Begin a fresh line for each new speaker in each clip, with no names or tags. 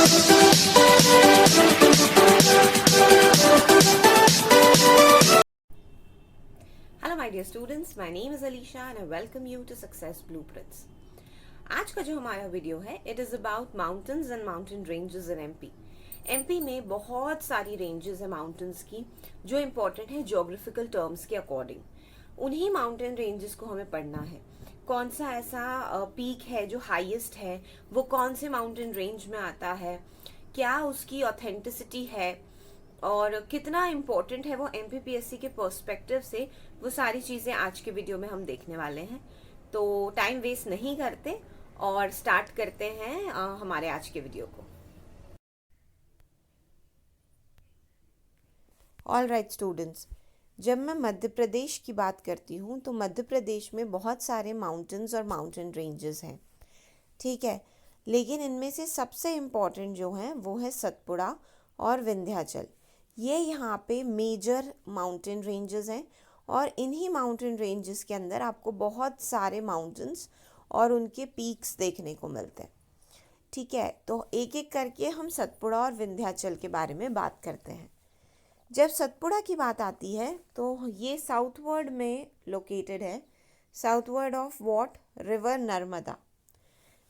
Hello my dear students, my name is Alisha and I welcome you to Success Blueprints. आज का जो हमारा video है it is about mountains and mountain ranges in MP. MP में बहुत सारी ranges है माउंटेन्स की जो इम्पोर्टेंट है ज्योग्राफिकल टर्म्स के अकॉर्डिंग। उन्हीं माउंटेन रेंजेस को हमें पढ़ना है। कौन सा ऐसा पीक है जो हाईएस्ट है, वो कौन से माउंटेन रेंज में आता है, क्या उसकी ऑथेंटिसिटी है और कितना इम्पोर्टेंट है वो एमपीपीएससी के पर्सपेक्टिव से, वो सारी चीजें आज के वीडियो में हम देखने वाले हैं। तो टाइम वेस्ट नहीं करते और स्टार्ट करते हैं हमारे आज के वीडियो को। ऑल राइट स्टूडेंट्स, जब मैं मध्य प्रदेश की बात करती हूँ तो मध्य प्रदेश में बहुत सारे माउंटेन्स और माउंटेन रेंजेस हैं, ठीक है। लेकिन इनमें से सबसे इम्पॉर्टेंट जो हैं वो है सतपुड़ा और विंध्याचल। ये यहाँ पे मेजर माउंटेन रेंजेस हैं और इन्हीं माउंटेन रेंजेस के अंदर आपको बहुत सारे माउंटेन्स और उनके पीक्स देखने को मिलते हैं, ठीक है। तो एक एक करके हम सतपुड़ा और विंध्याचल के बारे में बात करते हैं। जब सतपुड़ा की बात आती है तो ये साउथवर्ड में लोकेटेड है, southward of what, river Narmada,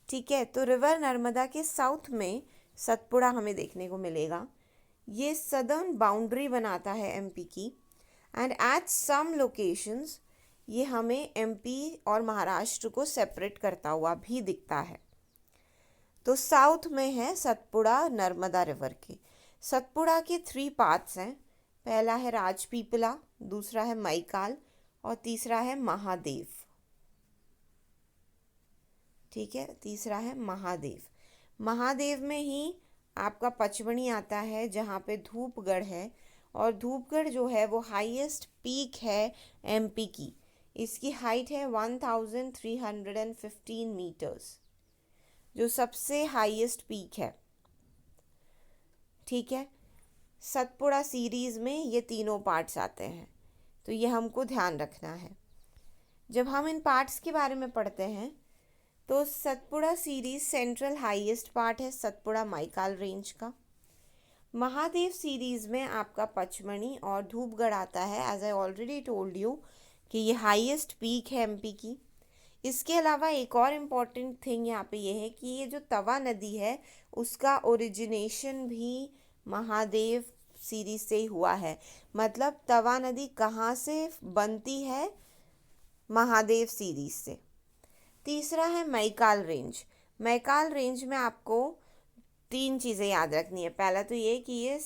ठीक है। तो रिवर नर्मदा के साउथ में सतपुड़ा हमें देखने को मिलेगा। ये सदर्न बाउंड्री बनाता है एमपी की एंड एट सम लोकेशंस ये हमें एमपी और महाराष्ट्र को सेपरेट करता हुआ भी दिखता है। तो साउथ में है सतपुड़ा नर्मदा रिवर के। सतपुड़ा के 3 पार्ट्स हैं। पहला है राजपीपला, दूसरा है मैकाल और तीसरा है महादेव, ठीक है। तीसरा है महादेव। महादेव में ही आपका पचमणी आता है जहाँ पे धूपगढ़ है और धूपगढ़ जो है वो हाईएस्ट पीक है एमपी की। इसकी हाइट है 1315 मीटर्स, जो सबसे हाईएस्ट पीक है, ठीक है। सतपुड़ा सीरीज में ये तीनों पार्ट्स आते हैं, तो ये हमको ध्यान रखना है। जब हम इन पार्ट्स के बारे में पढ़ते हैं तो Satpura series central highest part है सतपुड़ा मैकाल रेंज का। महादेव सीरीज में आपका पचमणी और धूपगढ़ आता है। As I already told you कि ये हाईएस्ट पीक है एमपी की। इसके अलावा एक और इम्पॉर्टेंट थिंग यहाँ पे ये है कि ये जो तवा नदी है उसका ओरिजिनेशन भी महादेव सीरीज से ही हुआ है। मतलब तवा नदी कहाँ से बनती है? महादेव सीरीज से। तीसरा है मैकाल रेंज। मैकाल रेंज में आपको 3 चीज़ें याद रखनी है। पहला तो ये कि ये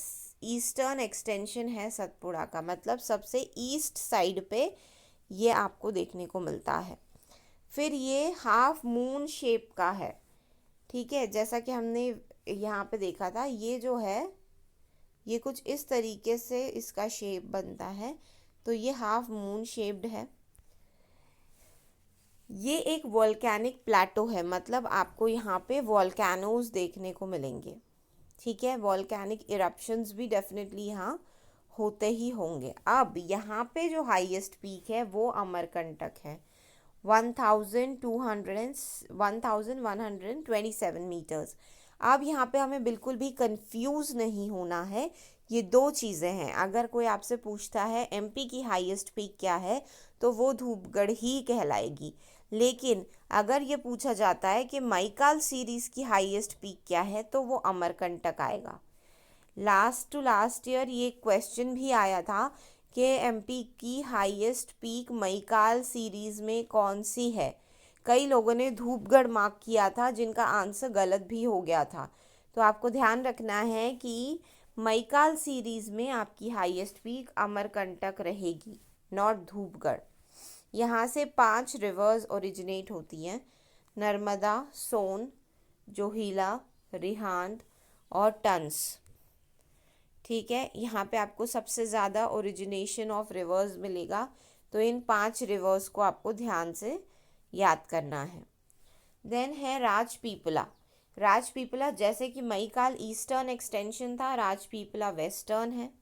ईस्टर्न एक्सटेंशन है सतपुड़ा का, मतलब सबसे ईस्ट साइड पे ये आपको देखने को मिलता है। फिर ये हाफ मून शेप का है, ठीक है। जैसा कि हमने यहाँ पे देखा था, ये जो है ये कुछ इस तरीके से इसका शेप बनता है, तो ये हाफ मून शेप्ड है। ये एक वॉल्केनिक प्लेटो है, मतलब आपको यहाँ पे वॉल्केनोज देखने को मिलेंगे, ठीक है। वॉल्केनिक इरप्शंस भी डेफिनेटली यहाँ होते ही होंगे। अब यहाँ पे जो हाईएस्ट पीक है वो अमरकंटक है, 1127 मीटर्स। अब यहाँ पे हमें बिल्कुल भी कंफ्यूज नहीं होना है। ये 2 चीज़ें हैं। अगर कोई आपसे पूछता है एमपी की हाईएस्ट पीक क्या है तो वो धूपगढ़ ही कहलाएगी। लेकिन अगर ये पूछा जाता है कि मैकाल सीरीज की हाईएस्ट पीक क्या है तो वो अमरकंटक आएगा। लास्ट टू लास्ट ईयर ये क्वेश्चन भी आया था कि एमपी की हाईएस्ट पीक मैकाल सीरीज में कौन सी है। कई लोगों ने धूपगढ़ मार्क किया था, जिनका आंसर गलत भी हो गया था। तो आपको ध्यान रखना है कि मैकाल सीरीज में आपकी हाईएस्ट पीक अमरकंटक रहेगी, नॉट धूपगढ़। यहाँ से 5 रिवर्स ओरिजिनेट होती हैं, नर्मदा, सोन, जोहिला, रिहांद और टंस, ठीक है। यहाँ पे आपको सबसे ज़्यादा ओरिजिनेशन ऑफ रिवर्स मिलेगा, तो इन 5 रिवर्स को आपको ध्यान से याद करना है। देन है राजपीपला। राजपीपला, जैसे कि मैकाल ईस्टर्न एक्सटेंशन था, राजपीपला वेस्टर्न है,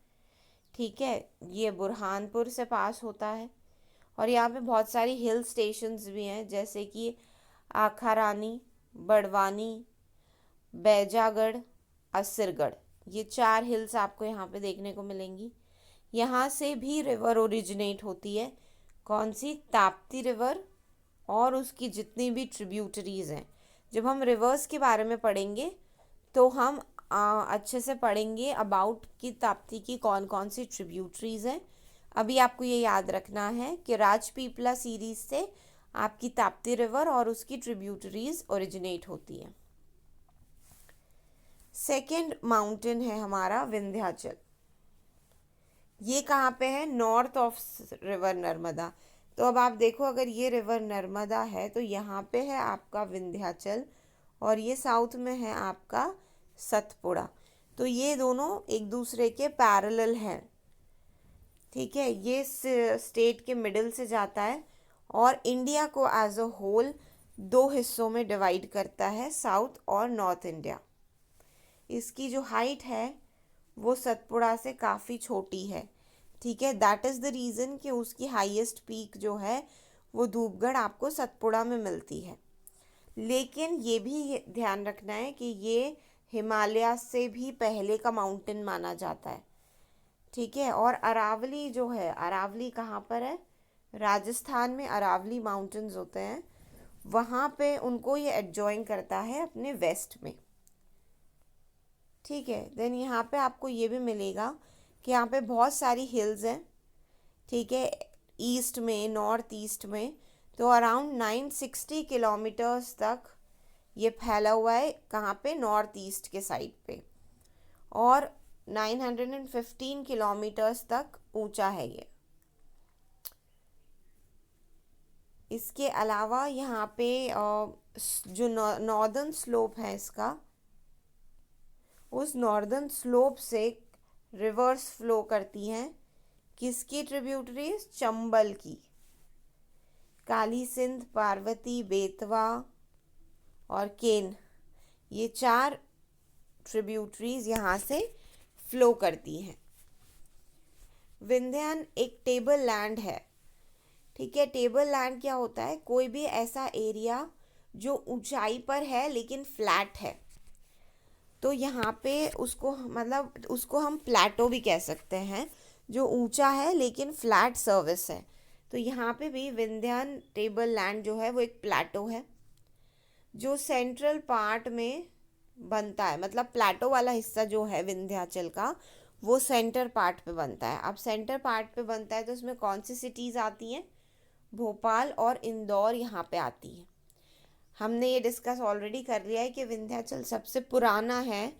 ठीक है। ये बुरहानपुर से पास होता है और यहाँ पे बहुत सारी हिल स्टेशंस भी हैं, जैसे कि आखारानी, बड़वानी, बैजागढ़, असरगढ़, ये 4 हिल्स आपको यहाँ पे देखने को मिलेंगी। यहाँ से भी रिवर ओरिजिनेट होती है। कौन सी? ताप्ती रिवर और उसकी जितनी भी ट्रिब्यूटरीज हैं। जब हम रिवर्स के बारे में पढ़ेंगे तो हम अच्छे से पढ़ेंगे अबाउट कि ताप्ती की कौन कौन सी ट्रिब्यूटरीज हैं। अभी आपको ये याद रखना है कि राजपीपला सीरीज से आपकी ताप्ती रिवर और उसकी ट्रिब्यूटरीज ओरिजिनेट होती हैं। सेकेंड माउंटेन है हमारा विंध्याचल। ये कहाँ पे है? North of river Narmada. तो अब आप देखो, अगर ये रिवर नर्मदा है तो यहाँ पे है आपका विंध्याचल और ये साउथ में है आपका सतपुड़ा। तो ये दोनों एक दूसरे के पैरेलल हैं, ठीक है। ये स्टेट के मिडिल से जाता है और इंडिया को एज अ होल 2 हिस्सों में डिवाइड करता है, साउथ और नॉर्थ इंडिया। इसकी जो हाइट है वो सतपुड़ा से काफ़ी छोटी है, ठीक है। दैट इज़ द रीज़न कि उसकी हाईएस्ट पीक जो है वो धूपगढ़ आपको सतपुड़ा में मिलती है। लेकिन ये भी ध्यान रखना है कि ये हिमालय से भी पहले का माउंटेन माना जाता है, ठीक है। और अरावली जो है, अरावली कहाँ पर है? राजस्थान में अरावली माउंटेन्स होते हैं, वहाँ पे उनको ये एडजॉइन करता है अपने वेस्ट में, ठीक है। देन यहाँ पे आपको ये भी मिलेगा कि यहाँ पे बहुत सारी हिल्स हैं, ठीक है, ईस्ट में, नॉर्थ ईस्ट में। तो अराउंड 960 किलोमीटर्स तक ये फैला हुआ है, कहाँ पे? नॉर्थ ईस्ट के साइड पे। और 915 किलोमीटर्स तक ऊंचा है ये। इसके अलावा यहाँ पे जो नॉर्दर्न स्लोप है इसका, उस नॉर्दर्न स्लोप से रिवर्स फ्लो करती हैं। किसकी ट्रिब्यूटरीज? चंबल की। काली सिंध, पार्वती, बेतवा और केन, ये 4 ट्रिब्यूटरीज यहाँ से फ्लो करती हैं। विंध्यान एक टेबल लैंड है, ठीक है। टेबल लैंड क्या होता है? कोई भी ऐसा एरिया जो ऊंचाई पर है लेकिन फ्लैट है, तो यहाँ पे उसको मतलब उसको हम प्लेटो भी कह सकते हैं, जो ऊंचा है लेकिन फ्लैट सर्विस है। तो यहाँ पे भी विंध्यान टेबल लैंड जो है वो एक प्लेटो है जो सेंट्रल पार्ट में बनता है। मतलब प्लेटो वाला हिस्सा जो है विंध्याचल का वो सेंटर पार्ट पे बनता है। अब सेंटर पार्ट पे बनता है तो उसमें कौन सी सिटीज़ आती हैं? भोपाल और इंदौर यहाँ पे आती हैं। हमने ये डिस्कस ऑलरेडी कर लिया है कि विंध्याचल सबसे पुराना है,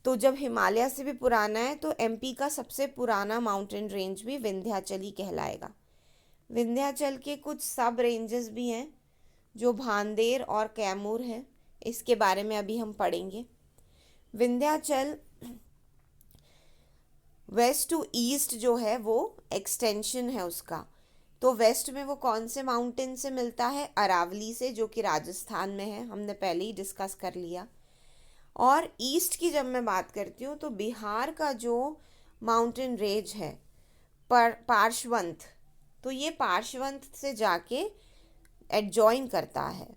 तो जब हिमालय से भी पुराना है तो एमपी का सबसे पुराना माउंटेन रेंज भी विंध्याचल ही कहलाएगा। विंध्याचल के कुछ सब रेंजेस भी हैं जो भांदेर और कैमूर है, इसके बारे में अभी हम पढ़ेंगे। विंध्याचल वेस्ट टू ईस्ट जो है वो एक्सटेंशन है उसका। तो वेस्ट में वो कौन से माउंटेन से मिलता है? अरावली से, जो कि राजस्थान में है, हमने पहले ही डिस्कस कर लिया। और ईस्ट की जब मैं बात करती हूँ तो बिहार का जो माउंटेन रेंज है पार्श्वंत, तो ये पार्श्वंत से जाके एडजॉइन करता है,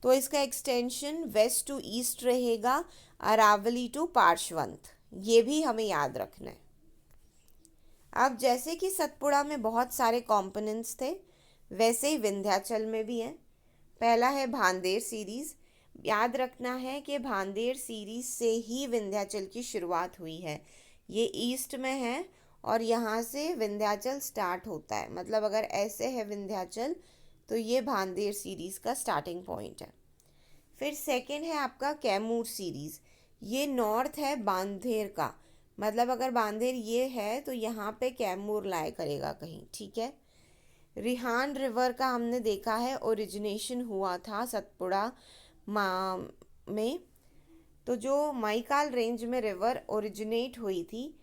तो इसका एक्सटेंशन वेस्ट टू ईस्ट रहेगा, अरावली टू पार्श्वंत। ये भी हमें याद रखना है। अब जैसे कि सतपुड़ा में बहुत सारे कंपोनेंट्स थे, वैसे ही विंध्याचल में भी हैं। पहला है भांदेर सीरीज़। याद रखना है कि भांदेर सीरीज़ से ही विंध्याचल की शुरुआत हुई है। ये ईस्ट में है और यहाँ से विंध्याचल स्टार्ट होता है। मतलब अगर ऐसे है विंध्याचल तो ये भांदेर सीरीज़ का स्टार्टिंग पॉइंट है। फिर सेकंड है आपका कैमूर सीरीज़। ये नॉर्थ है बांधेर का, मतलब अगर बांधेर ये है तो यहाँ पे कैमूर लाए करेगा कहीं, ठीक है। रिहांड रिवर का हमने देखा है ओरिजिनेशन हुआ था सतपुड़ा में। तो जो माईकाल रेंज में रिवर ओरिजिनेट हुई थी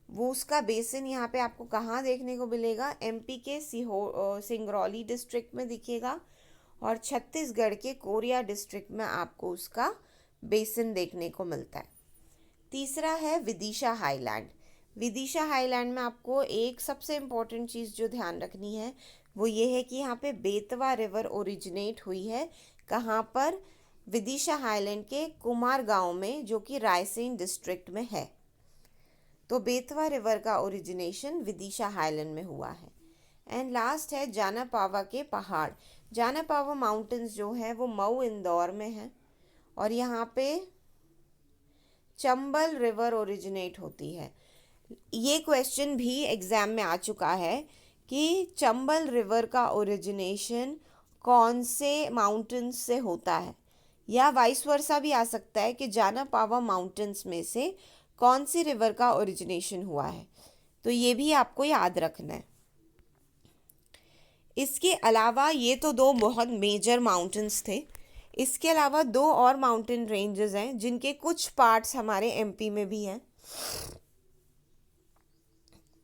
वो उसका बेसिन यहाँ पे आपको कहाँ देखने को मिलेगा? एमपी के सिंगरौली डिस्ट्रिक्ट में दिखेगा और छत्तीसगढ़ के कोरिया डिस्ट्रिक्ट में आपको उसका बेसिन देखने को मिलता है। तीसरा है विदिशा हाईलैंड। विदिशा हाईलैंड में आपको एक सबसे इम्पॉर्टेंट चीज़ जो ध्यान रखनी है वो ये है कि यहाँ पे बेतवा रिवर ओरिजिनेट हुई है। कहाँ पर? विदिशा हाईलैंड के कुमार गांव में, जो कि रायसेन डिस्ट्रिक्ट में है। तो बेतवा रिवर का ओरिजिनेशन विदिशा हाईलैंड में हुआ है। एंड लास्ट है जानापावा के पहाड़। जानापावा माउंटेन्स जो है वो मऊ इंदौर में है, और यहाँ पे चंबल रिवर ओरिजिनेट होती है। ये क्वेश्चन भी एग्जाम में आ चुका है कि चंबल रिवर का ओरिजिनेशन कौन से माउंटेन्स से होता है, या वाइस वर्सा भी आ सकता है कि जानापावा माउंटेन्स में से कौन सी रिवर का ओरिजिनेशन हुआ है। तो ये भी आपको याद रखना है। इसके अलावा ये तो दो बहुत मेजर माउंटेन्स थे। इसके अलावा दो और माउंटेन रेंजेस हैं जिनके कुछ पार्ट्स हमारे एमपी में भी हैं।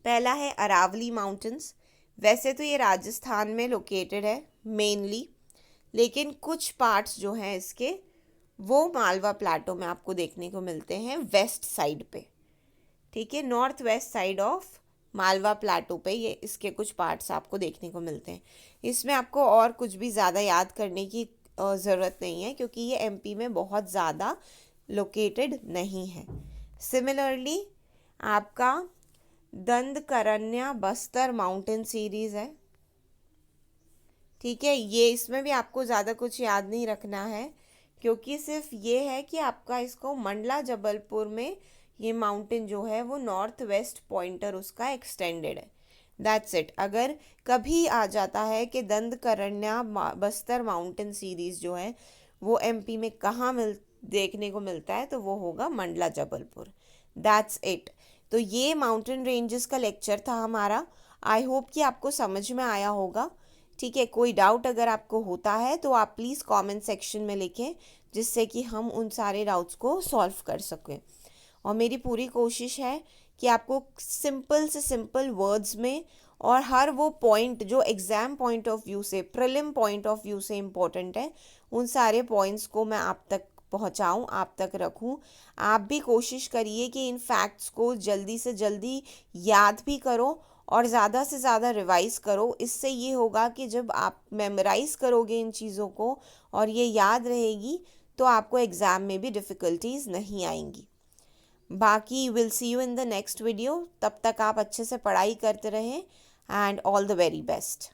पहला है अरावली माउंटेन्स। वैसे तो ये राजस्थान में लोकेटेड है मेनली, लेकिन कुछ पार्ट्स जो हैं इसके वो मालवा प्लाटो में आपको देखने को मिलते हैं, वेस्ट साइड पे। ठीक है, north west side of Malwa Plato पे ये इसके कुछ पार्ट्स आपको देखने को मिलते हैं। इसमें आपको और कुछ भी ज़्यादा याद करने की ज़रूरत नहीं है, क्योंकि ये एमपी में बहुत ज़्यादा लोकेटेड नहीं है। सिमिलरली आपका दंडकारण्य बस्तर माउंटेन सीरीज़ है। ठीक है, ये इसमें भी आपको ज़्यादा कुछ याद नहीं रखना है, क्योंकि सिर्फ ये है कि आपका इसको मंडला जबलपुर में ये माउंटेन जो है वो नॉर्थ वेस्ट पॉइंटर उसका एक्सटेंडेड है। That's it. अगर कभी आ जाता है कि दंडकारण्य बस्तर माउंटेन सीरीज़ जो है वो एमपी में कहाँ देखने को मिलता है, तो वो होगा मंडला जबलपुर। That's it. तो ये माउंटेन रेंजेस का लेक्चर था हमारा। आई होप कि आपको समझ में आया होगा। ठीक है, कोई डाउट अगर आपको होता है तो आप प्लीज़ कमेंट सेक्शन में लिखें, जिससे कि हम उन सारे डाउट्स को सॉल्व कर सकें। और मेरी पूरी कोशिश है कि आपको सिंपल से सिंपल वर्ड्स में और हर वो पॉइंट जो एग्ज़ाम पॉइंट ऑफ व्यू से, प्रीलिम पॉइंट ऑफ व्यू से इम्पोर्टेंट है, उन सारे पॉइंट्स को मैं आप तक पहुंचाऊं, आप तक रखूं। आप भी कोशिश करिए कि इन फैक्ट्स को जल्दी से जल्दी याद भी करो और ज़्यादा से ज़्यादा रिवाइज करो। इससे ये होगा कि जब आप मेमोराइज़ करोगे इन चीज़ों को और ये याद रहेगी, तो आपको एग्ज़ाम में भी डिफ़िकल्टीज नहीं आएंगी। बाकी will see you in the next video. तब तक आप अच्छे से पढ़ाई करते रहें, and all the very best.